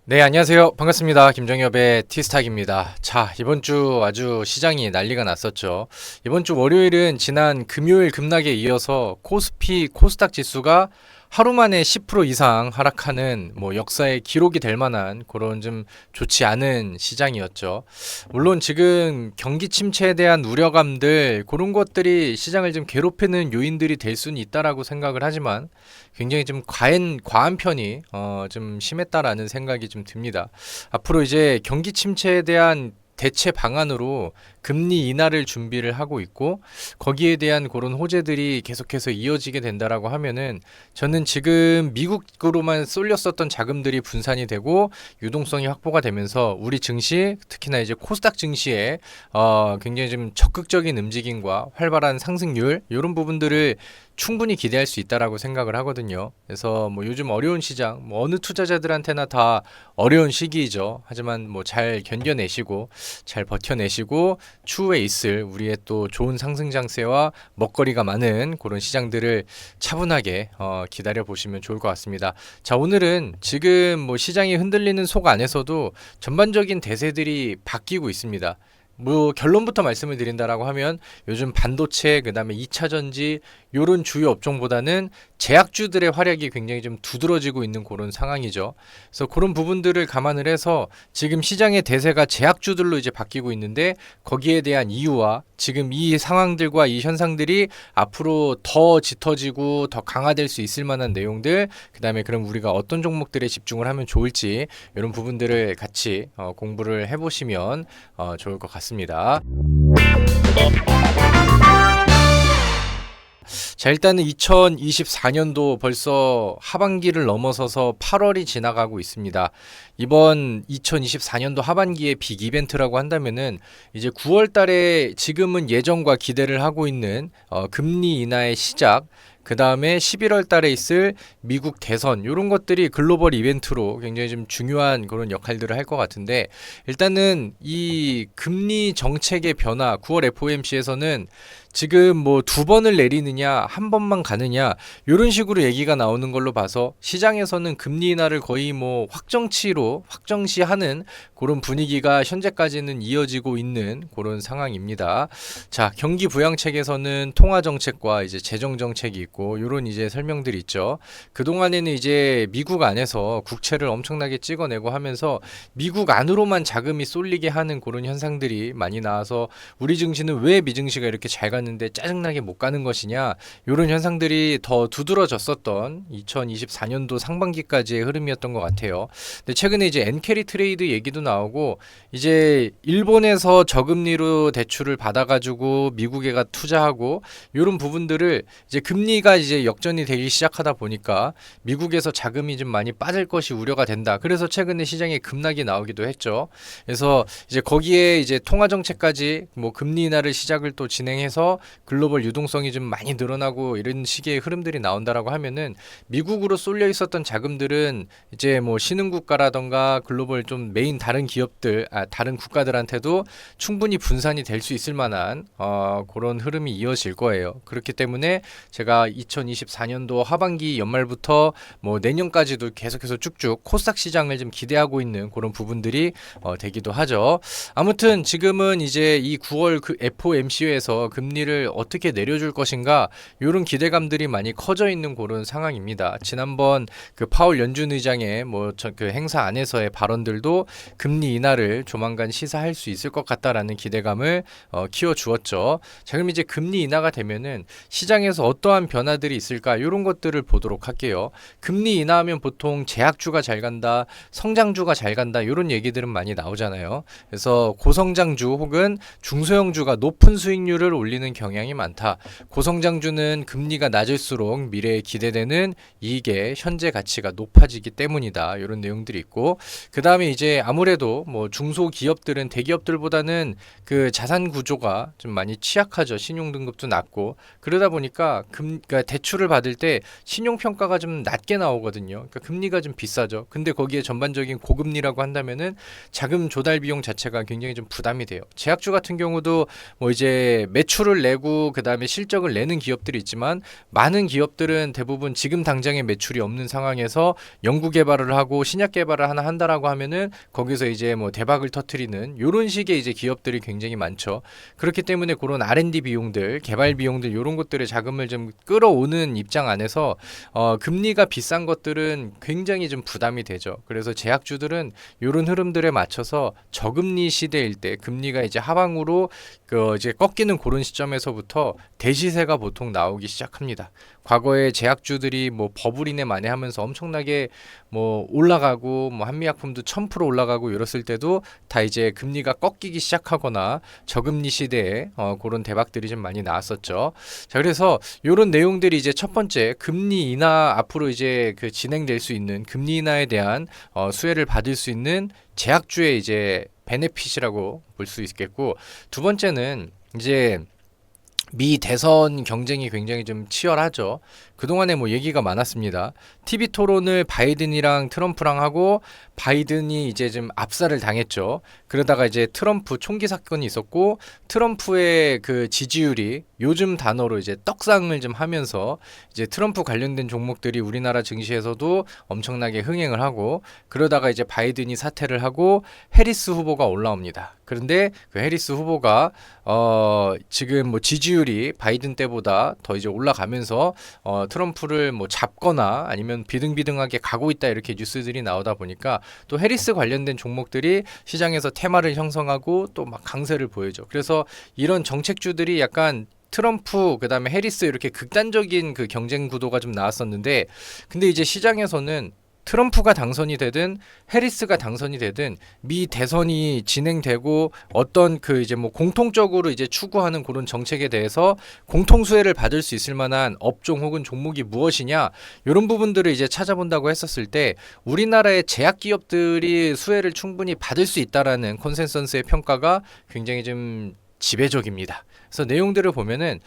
네, 안녕하세요. 반갑습니다. 김정엽의 티스탁입니다. 자, 이번 주 아주 시장이 난리가 났었죠. 이번 주 월요일은 지난 금요일 급락에 이어서 코스피, 코스닥 지수가 하루 만에 10% 이상 하락하는 역사의 기록이 될 만한 그런 좀 좋지 않은 시장이었죠. 물론 지금 경기 침체에 대한 우려감들 그런 것들이 시장을 좀 괴롭히는 요인들이 될 수는 있다라고 생각을 하지만 굉장히 좀 과한 편이 좀 심했다라는 생각이 좀 듭니다. 앞으로 이제 경기 침체에 대한 대체 방안으로 금리 인하를 준비를 하고 있고 거기에 대한 그런 호재들이 계속해서 이어지게 된다라고 하면은 저는 지금 미국으로만 쏠렸었던 자금들이 분산이 되고 유동성이 확보가 되면서 우리 증시 특히나 이제 코스닥 증시에 굉장히 좀 적극적인 움직임과 활발한 상승률 이런 부분들을 충분히 기대할 수 있다라고 생각을 하거든요. 그래서 요즘 어려운 시장, 어느 투자자들한테나 다 어려운 시기이죠. 하지만 잘 견뎌내시고 잘 버텨내시고 추후에 있을 우리의 또 좋은 상승 장세와 먹거리가 많은 그런 시장들을 차분하게 기다려 보시면 좋을 것 같습니다. 자, 오늘은 지금 시장이 흔들리는 속 안에서도 전반적인 대세들이 바뀌고 있습니다. 결론부터 말씀을 드린다라고 하면 요즘 반도체 그다음에 2차 전지 요런 주요 업종보다는 제약주들의 활약이 굉장히 좀 두드러지고 있는 그런 상황이죠. 그래서 그런 부분들을 감안을 해서 지금 시장의 대세가 제약주들로 이제 바뀌고 있는데 거기에 대한 이유와 지금 이 상황들과 이 현상들이 앞으로 더 짙어지고 더 강화될 수 있을 만한 내용들 그다음에 그럼 우리가 어떤 종목들에 집중을 하면 좋을지 이런 부분들을 같이 공부를 해보시면 좋을 것 같습니다. 자, 일단은 2024년도 벌써 하반기를 넘어서서 8월이 지나가고 있습니다. 이번 2024년도 하반기의 빅 이벤트라고 한다면은 이제 9월 달에 지금은 예정과 기대를 하고 있는 금리 인하의 시작 그 다음에 11월 달에 있을 미국 대선 이런 것들이 글로벌 이벤트로 굉장히 좀 중요한 그런 역할들을 할 것 같은데 일단은 이 금리 정책의 변화 9월 FOMC에서는 지금 두 번을 내리느냐 한 번만 가느냐 이런 식으로 얘기가 나오는 걸로 봐서 시장에서는 금리 인하를 거의 확정치로 확정시하는 그런 분위기가 현재까지는 이어지고 있는 그런 상황입니다. 자, 경기 부양책에서는 통화 정책과 이제 재정 정책이 있고 이런 이제 설명들이 있죠. 그동안에는 이제 미국 안에서 국채를 엄청나게 찍어내고 하면서 미국 안으로만 자금이 쏠리게 하는 그런 현상들이 많이 나와서 우리 증시는 왜 미증시가 이렇게 잘 갔는데 짜증나게 못 가는 것이냐 이런 현상들이 더 두드러졌었던 2024년도 상반기까지의 흐름이었던 것 같아요. 근데 최근에 이제 엔캐리 트레이드 얘기도 나오고 이제 일본에서 저금리로 대출을 받아가지고 미국에가 투자하고 이런 부분들을 이제 금리가 이제 역전이 되기 시작하다 보니까 미국에서 자금이 좀 많이 빠질 것이 우려가 된다. 그래서 최근에 시장에 급락이 나오기도 했죠. 그래서 이제 거기에 이제 통화 정책까지 금리 인하를 시작을 또 진행해서 글로벌 유동성이 좀 많이 늘어나고 이런 식의 흐름들이 나온다라고 하면은 미국으로 쏠려 있었던 자금들은 이제 신흥국가라던가 글로벌 좀 메인 다른 기업들, 다른 국가들한테도 충분히 분산이 될 수 있을 만한 그런 흐름이 이어질 거예요. 그렇기 때문에 제가 2024년도 하반기 연말부터 내년까지도 계속해서 쭉쭉 코스닥 시장을 좀 기대하고 있는 그런 부분들이 되기도 하죠. 아무튼 지금은 이제 이 9월 그 FOMC에서 금리를 어떻게 내려줄 것인가 이런 기대감들이 많이 커져 있는 그런 상황입니다. 지난번 그 파월 연준 의장의 그 행사 안에서의 발언들도 금리 인하를 조만간 시사할 수 있을 것 같다라는 기대감을 키워주었죠. 자, 그럼 이제 금리 인하가 되면은 시장에서 어떠한 변화들이 있을까 이런 것들을 보도록 할게요. 금리 인하하면 보통 제약주가 잘 간다, 성장주가 잘 간다 이런 얘기들은 많이 나오잖아요. 그래서 고성장주 혹은 중소형주가 높은 수익률을 올리는 경향이 많다. 고성장주는 금리가 낮을수록 미래에 기대되는 이익의 현재 가치가 높아지기 때문이다. 이런 내용들이 있고 그 다음에 이제 아무래도 중소기업들은 대기업들보다는 그 자산 구조가 좀 많이 취약하죠. 신용등급도 낮고 그러다 보니까 그러니까 대출을 받을 때 신용평가가 좀 낮게 나오거든요. 그러니까 금리가 좀 비싸죠. 근데 거기에 전반적인 고금리라고 한다면은 자금 조달 비용 자체가 굉장히 좀 부담이 돼요. 제약주 같은 경우도 이제 매출을 매출을 내고 그다음에 실적을 내는 기업들이 있지만 많은 기업들은 대부분 지금 당장의 매출이 없는 상황에서 연구 개발을 하고 신약 개발을 하나 한다라고 하면은 거기서 이제 뭐 대박을 터트리는 요런 식의 이제 기업들이 굉장히 많죠. 그렇기 때문에 그런 R&D 비용들, 개발 비용들 요런 것들의 자금을 좀 끌어오는 입장 안에서 금리가 비싼 것들은 굉장히 좀 부담이 되죠. 그래서 제약주들은 요런 흐름들에 맞춰서 저금리 시대일 때 금리가 이제 하방으로 이제 꺾이는 그런 시점에서부터 대시세가 보통 나오기 시작합니다. 과거에 제약주들이 뭐 버블이네 마네 하면서 엄청나게 뭐 올라가고 뭐 한미약품도 1000% 올라가고 이랬을 때도 다 이제 금리가 꺾이기 시작하거나 저금리 시대에 그런 대박들이 좀 많이 나왔었죠. 자, 그래서 이런 내용들이 이제 첫 번째 금리 인하 앞으로 이제 그 진행될 수 있는 금리 인하에 대한 수혜를 받을 수 있는 제약주의 이제 베네핏이라고 볼 수 있겠고, 두 번째는 이제 미 대선 경쟁이 굉장히 좀 치열하죠. 그동안에 뭐 얘기가 많았습니다. TV 토론을 바이든이랑 트럼프랑 하고 바이든이 이제 좀 압살을 당했죠. 그러다가 이제 트럼프 총기 사건이 있었고 트럼프의 그 지지율이 요즘 단어로 이제 떡상을 좀 하면서 이제 트럼프 관련된 종목들이 우리나라 증시에서도 엄청나게 흥행을 하고, 그러다가 이제 바이든이 사퇴를 하고 해리스 후보가 올라옵니다. 그런데 그 해리스 후보가 지금 뭐 지지율이 바이든 때보다 더 이제 올라가면서 트럼프를 뭐 잡거나 아니면 비등비등하게 가고 있다 이렇게 뉴스들이 나오다 보니까 또 해리스 관련된 종목들이 시장에서 테마를 형성하고 또 막 강세를 보여줘. 그래서 이런 정책주들이 약간 트럼프 그다음에 해리스 이렇게 극단적인 그 경쟁 구도가 좀 나왔었는데, 근데 이제 시장에서는 트럼프가 당선이 되든 해리스가 당선이 되든 미 대선이 진행되고 어떤 그 이제 뭐 공통적으로 이제 추구하는 그런 정책에 대해서 공통 수혜를 받을 수 있을 만한 업종 혹은 종목이 무엇이냐, 이런 부분들을 이제 찾아본다고 했었을 때 우리나라의 제약 기업들이 수혜를 충분히 받을 수 있다라는 컨센서스의 평가가 굉장히 좀 지배적입니다. 그래서 내용들을 보면은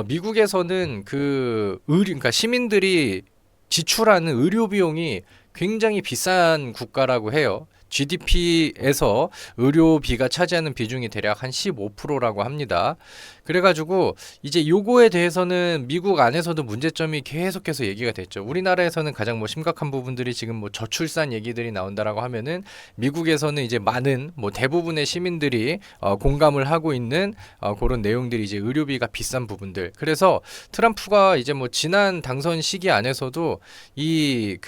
미국에서는 그러니까 시민들이 지출하는 의료 비용이 굉장히 비싼 국가라고 해요. GDP에서 의료비가 차지하는 비중이 대략 한 15%라고 합니다. 그래가지고 이제 요거에 대해서는 미국 안에서도 문제점이 계속해서 얘기가 됐죠. 우리나라에서는 가장 뭐 심각한 부분들이 지금 뭐 저출산 얘기들이 나온다라고 하면은, 미국에서는 이제 많은 뭐 대부분의 시민들이 공감을 하고 있는 그런 내용들이 이제 의료비가 비싼 부분들. 그래서 트럼프가 이제 뭐 지난 당선 시기 안에서도 이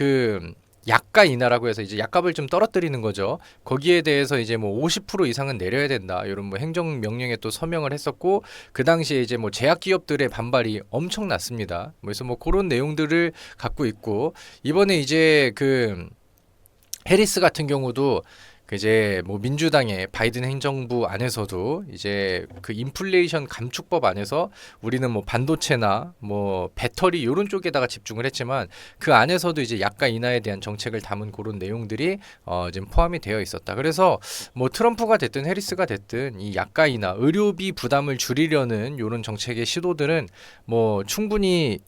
약가 인하라고 해서 이제 약값을 좀 떨어뜨리는 거죠. 거기에 대해서 이제 뭐 50% 이상은 내려야 된다, 이런 뭐 행정 명령에 또 서명을 했었고, 그 당시에 이제 뭐 제약 기업들의 반발이 엄청났습니다. 그래서 뭐 그런 내용들을 갖고 있고, 이번에 이제 해리스 같은 경우도 이제 뭐 민주당의 바이든 행정부 안에서도 이제 그 인플레이션 감축법 안에서 우리는 뭐 반도체나 뭐 배터리 이런 쪽에다가 집중을 했지만 그 안에서도 이제 약가 인하에 대한 정책을 담은 그런 내용들이 지금 포함이 되어 있었다. 그래서 뭐 트럼프가 됐든 해리스가 됐든 이 약가 인하, 의료비 부담을 줄이려는 이런 정책의 시도들은 뭐 충분히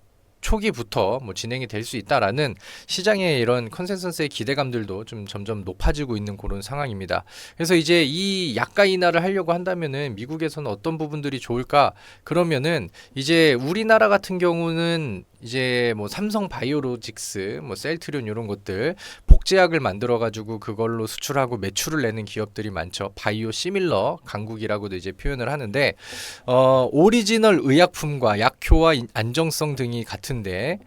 초기부터 뭐 진행이 될 수 있다라는 시장의 이런 컨센서스의 기대감들도 좀 점점 높아지고 있는 그런 상황입니다. 그래서 이제 이 약가 인하를 하려고 한다면은 미국에서는 어떤 부분들이 좋을까? 그러면은 이제 우리나라 같은 경우는 이제 뭐 삼성 바이오로직스, 뭐 셀트리온 이런 것들 복제약을 만들어 가지고 그걸로 수출하고 매출을 내는 기업들이 많죠. 바이오 시밀러 강국이라고도 이제 표현을 하는데, 오리지널 의약품과 약효와 안정성 등이 같은데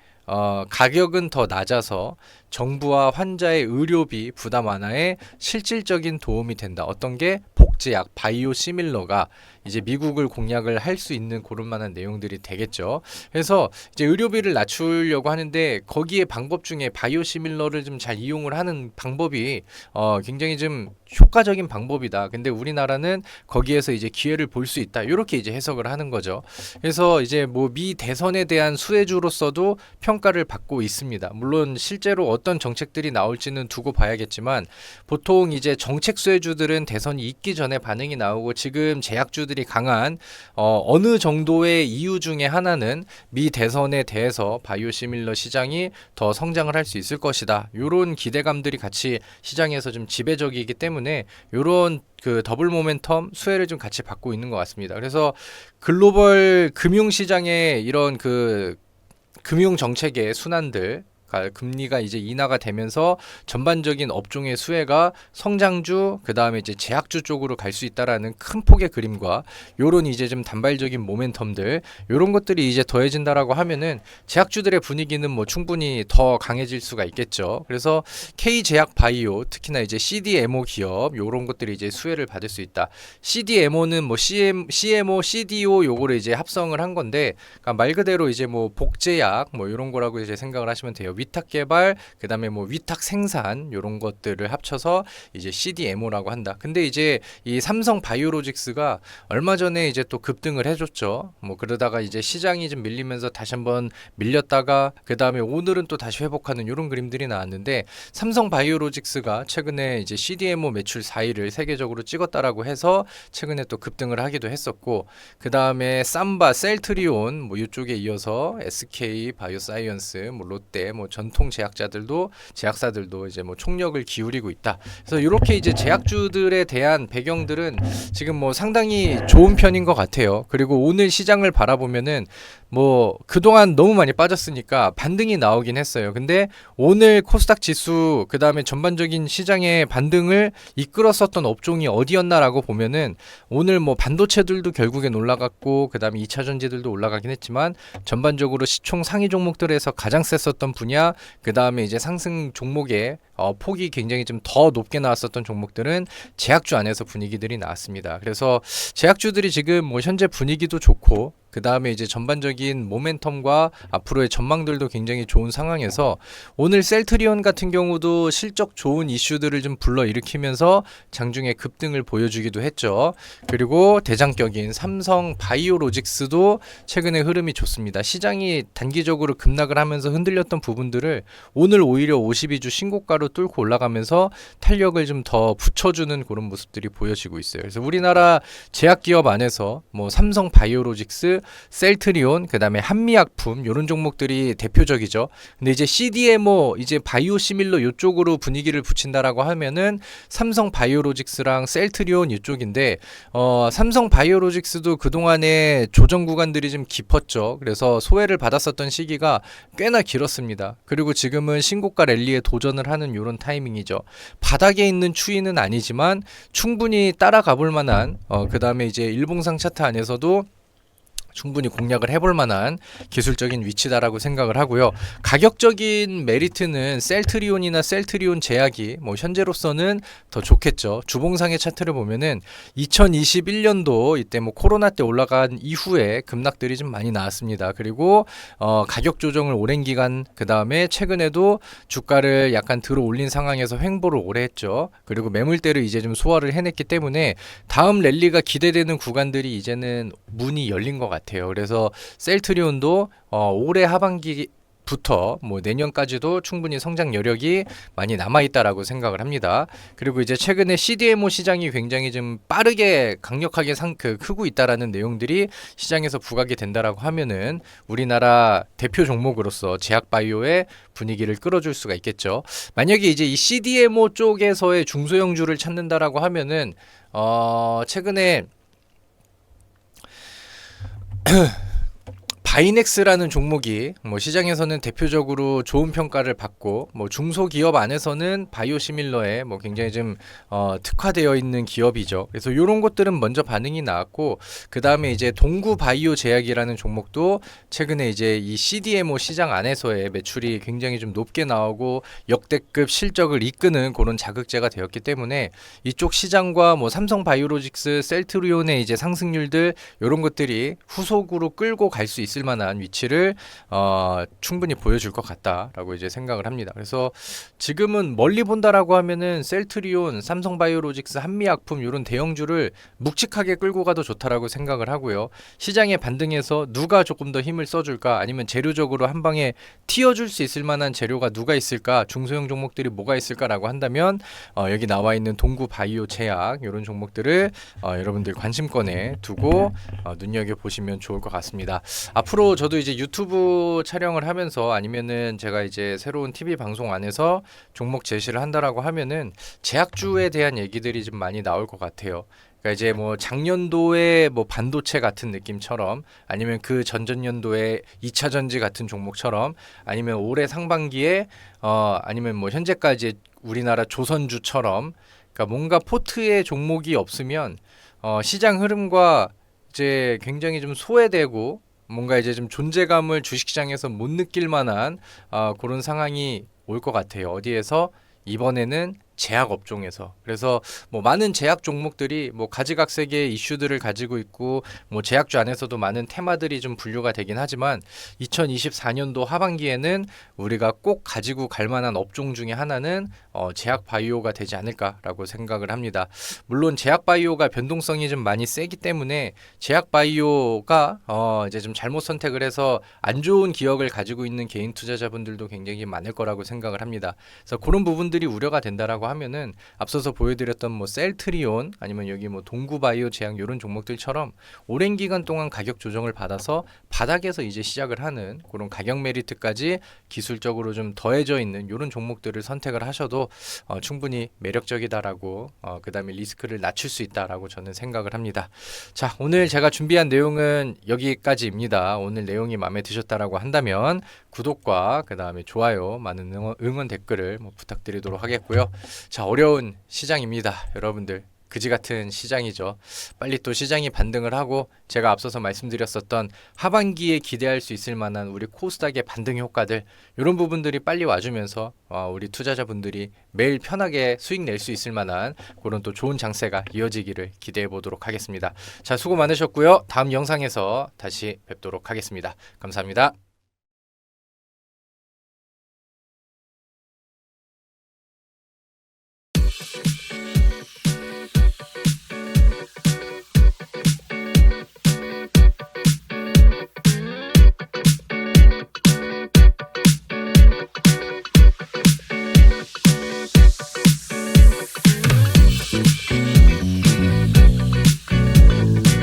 가격은 더 낮아서 정부와 환자의 의료비 부담 완화에 실질적인 도움이 된다. 어떤 게 복제약 바이오 시밀러가 이제 미국을 공략을 할 수 있는 그런 만한 내용들이 되겠죠. 그래서 이제 의료비를 낮추려고 하는데 거기에 방법 중에 바이오 시밀러를 좀 잘 이용을 하는 방법이 굉장히 좀 효과적인 방법이다. 근데 우리나라는 거기에서 이제 기회를 볼 수 있다. 이렇게 이제 해석을 하는 거죠. 그래서 이제 뭐 미 대선에 대한 수혜주로서도 평가를 받고 있습니다. 물론 실제로 어떤 정책들이 나올지는 두고 봐야겠지만 보통 이제 정책 수혜주들은 대선이 있기 전에 반응이 나오고 지금 제약주들이 강한 어느 정도의 이유 중에 하나는 미 대선에 대해서 바이오시밀러 시장이 더 성장을 할 수 있을 것이다. 이런 기대감들이 같이 시장에서 좀 지배적이기 때문에 이런 그 더블 모멘텀 수혜를 좀 같이 받고 있는 것 같습니다. 그래서 글로벌 금융 시장의 이런 그 금융 정책의 순환들 금리가 이제 인하가 되면서 전반적인 업종의 수혜가 성장주 그다음에 이제 제약주 쪽으로 갈 수 있다라는 큰 폭의 그림과 요런 이제 좀 단발적인 모멘텀들 요런 것들이 이제 더해진다라고 하면은 제약주들의 분위기는 뭐 충분히 더 강해질 수가 있겠죠. 그래서 K제약 바이오 특히나 이제 CDMO 기업 요런 것들이 이제 수혜를 받을 수 있다. CDMO는 뭐 CMO, CDO 요거를 이제 합성을 한 건데 그러니까 말 그대로 이제 뭐 복제약 뭐 요런 거라고 이제 생각을 하시면 돼요. 위탁 개발, 그다음에 뭐 위탁 생산 요런 것들을 합쳐서 이제 CDMO라고 한다. 근데 이제 이 삼성 바이오로직스가 얼마 전에 이제 또 급등을 해줬죠. 뭐 그러다가 이제 시장이 좀 밀리면서 다시 한번 밀렸다가 그다음에 오늘은 또 다시 회복하는 요런 그림들이 나왔는데 삼성 바이오로직스가 최근에 이제 CDMO 매출 4위를 세계적으로 찍었다라고 해서 최근에 또 급등을 하기도 했었고 그다음에 삼바, 셀트리온 뭐 이쪽에 이어서 SK 바이오사이언스, 뭐 롯데 뭐 전통 제약사들도 이제 뭐 총력을 기울이고 있다. 그래서 이렇게 이제 제약주들에 대한 배경들은 지금 뭐 상당히 좋은 편인 것 같아요. 그리고 오늘 시장을 바라보면은 뭐 그동안 너무 많이 빠졌으니까 반등이 나오긴 했어요. 근데 오늘 코스닥 지수 그다음에 전반적인 시장의 반등을 이끌었었던 업종이 어디였나라고 보면은 오늘 뭐 반도체들도 결국엔 올라갔고 그다음에 2차 전지들도 올라가긴 했지만 전반적으로 시총 상위 종목들에서 가장 셌었던 분야 그다음에 이제 상승 종목의 폭이 굉장히 좀 더 높게 나왔었던 종목들은 제약주 안에서 분위기들이 나왔습니다. 그래서 제약주들이 지금 뭐 현재 분위기도 좋고 그 다음에 이제 전반적인 모멘텀과 앞으로의 전망들도 굉장히 좋은 상황에서 오늘 셀트리온 같은 경우도 실적 좋은 이슈들을 좀 불러일으키면서 장중에 급등을 보여주기도 했죠. 그리고 대장격인 삼성 바이오로직스도 최근에 흐름이 좋습니다. 시장이 단기적으로 급락을 하면서 흔들렸던 부분들을 오늘 오히려 52주 신고가로 뚫고 올라가면서 탄력을 좀 더 붙여주는 그런 모습들이 보여지고 있어요. 그래서 우리나라 제약기업 안에서 뭐 삼성 바이오로직스 셀트리온, 그다음에 한미약품 이런 종목들이 대표적이죠. 근데 이제 CDMO, 이제 바이오시밀러 이쪽으로 분위기를 붙인다라고 하면은 삼성 바이오로직스랑 셀트리온 이쪽인데 삼성 바이오로직스도 그동안에 조정 구간들이 좀 깊었죠. 그래서 소외를 받았었던 시기가 꽤나 길었습니다. 그리고 지금은 신고가 랠리에 도전을 하는 이런 타이밍이죠. 바닥에 있는 추이는 아니지만 충분히 따라가 볼 만한 그다음에 이제 일봉상 차트 안에서도 충분히 공략을 해볼 만한 기술적인 위치다라고 생각을 하고요. 가격적인 메리트는 셀트리온이나 셀트리온 제약이 뭐 현재로서는 더 좋겠죠. 주봉상의 차트를 보면은 2021년도 이때 뭐 코로나 때 올라간 이후에 급락들이 좀 많이 나왔습니다. 그리고 가격 조정을 오랜 기간 그 다음에 최근에도 주가를 약간 들어 올린 상황에서 횡보를 오래 했죠. 그리고 매물대를 이제 좀 소화를 해냈기 때문에 다음 랠리가 기대되는 구간들이 이제는 문이 열린 것 같아요. 그래서 셀트리온도 올해 하반기부터 뭐 내년까지도 충분히 성장 여력이 많이 남아있다라고 생각을 합니다. 그리고 이제 최근에 CDMO 시장이 굉장히 좀 빠르게 강력하게 크고 있다라는 내용들이 시장에서 부각이 된다라고 하면은 우리나라 대표 종목으로서 제약바이오의 분위기를 끌어줄 수가 있겠죠. 만약에 이제 이 CDMO 쪽에서의 중소형주를 찾는다라고 하면은 최근에 바이넥스라는 종목이 뭐 시장에서는 대표적으로 좋은 평가를 받고 뭐 중소기업 안에서는 바이오시밀러에 뭐 굉장히 좀 특화되어 있는 기업이죠. 그래서 이런 것들은 먼저 반응이 나왔고 그 다음에 이제 동구바이오제약이라는 종목도 최근에 이제 이 CDMO 시장 안에서의 매출이 굉장히 좀 높게 나오고 역대급 실적을 이끄는 그런 자극제가 되었기 때문에 이쪽 시장과 뭐 삼성바이오로직스, 셀트리온의 이제 상승률들 이런 것들이 후속으로 끌고 갈 수 있을 있을 만한 위치를 충분히 보여줄 것 같다라고 이제 생각을 합니다. 그래서 지금은 멀리 본다라고 하면은 셀트리온, 삼성바이오로직스, 한미약품 이런 대형주를 묵직하게 끌고 가도 좋다라고 생각을 하고요. 시장의 반등에서 누가 조금 더 힘을 써줄까, 아니면 재료적으로 한 방에 튀어줄 수 있을 만한 재료가 누가 있을까, 중소형 종목들이 뭐가 있을까라고 한다면 여기 나와 있는 동구 바이오 제약 이런 종목들을 여러분들 관심권에 두고 눈여겨 보시면 좋을 것 같습니다. 앞으로 저도 이제 유튜브 촬영을 하면서 아니면은 제가 이제 새로운 TV 방송 안에서 종목 제시를 한다라고 하면은 제약주에 대한 얘기들이 좀 많이 나올 것 같아요. 그러니까 이제 뭐 작년도에 뭐 반도체 같은 느낌처럼, 아니면 그 전전년도에 2차 전지 같은 종목처럼, 아니면 올해 상반기에 아니면 뭐 현재까지 우리나라 조선주처럼, 그러니까 뭔가 포트에 종목이 없으면 시장 흐름과 이제 굉장히 좀 소외되고, 뭔가 이제 좀 존재감을 주식시장에서 못 느낄 만한 그런 상황이 올 것 같아요. 어디에서? 이번에는 제약 업종에서. 그래서 뭐 많은 제약 종목들이 뭐 가지각색의 이슈들을 가지고 있고, 뭐 제약주 안에서도 많은 테마들이 좀 분류가 되긴 하지만 2024년도 하반기에는 우리가 꼭 가지고 갈 만한 업종 중에 하나는 제약 바이오가 되지 않을까라고 생각을 합니다. 물론 제약 바이오가 변동성이 좀 많이 세기 때문에 제약 바이오가 이제 좀 잘못 선택을 해서 안 좋은 기억을 가지고 있는 개인 투자자분들도 굉장히 많을 거라고 생각을 합니다. 그래서 그런 부분들이 우려가 된다라고 하면은 앞서서 보여드렸던 뭐 셀트리온, 아니면 여기 뭐 동구바이오 제약 이런 종목들처럼 오랜 기간 동안 가격 조정을 받아서 바닥에서 이제 시작을 하는 그런 가격 메리트까지 기술적으로 좀 더해져 있는 이런 종목들을 선택을 하셔도 충분히 매력적이다라고, 그다음에 리스크를 낮출 수 있다라고 저는 생각을 합니다. 자, 오늘 제가 준비한 내용은 여기까지입니다. 오늘 내용이 마음에 드셨다라고 한다면 구독과 그다음에 좋아요, 많은 응원 댓글을 부탁드리도록 하겠고요. 자, 어려운 시장입니다. 여러분들 그지 같은 시장이죠. 빨리 또 시장이 반등을 하고, 제가 앞서서 말씀드렸었던 하반기에 기대할 수 있을 만한 우리 코스닥의 반등 효과들, 이런 부분들이 빨리 와주면서 우리 투자자분들이 매일 편하게 수익 낼 수 있을 만한 그런 또 좋은 장세가 이어지기를 기대해 보도록 하겠습니다. 자, 수고 많으셨고요. 다음 영상에서 다시 뵙도록 하겠습니다. 감사합니다.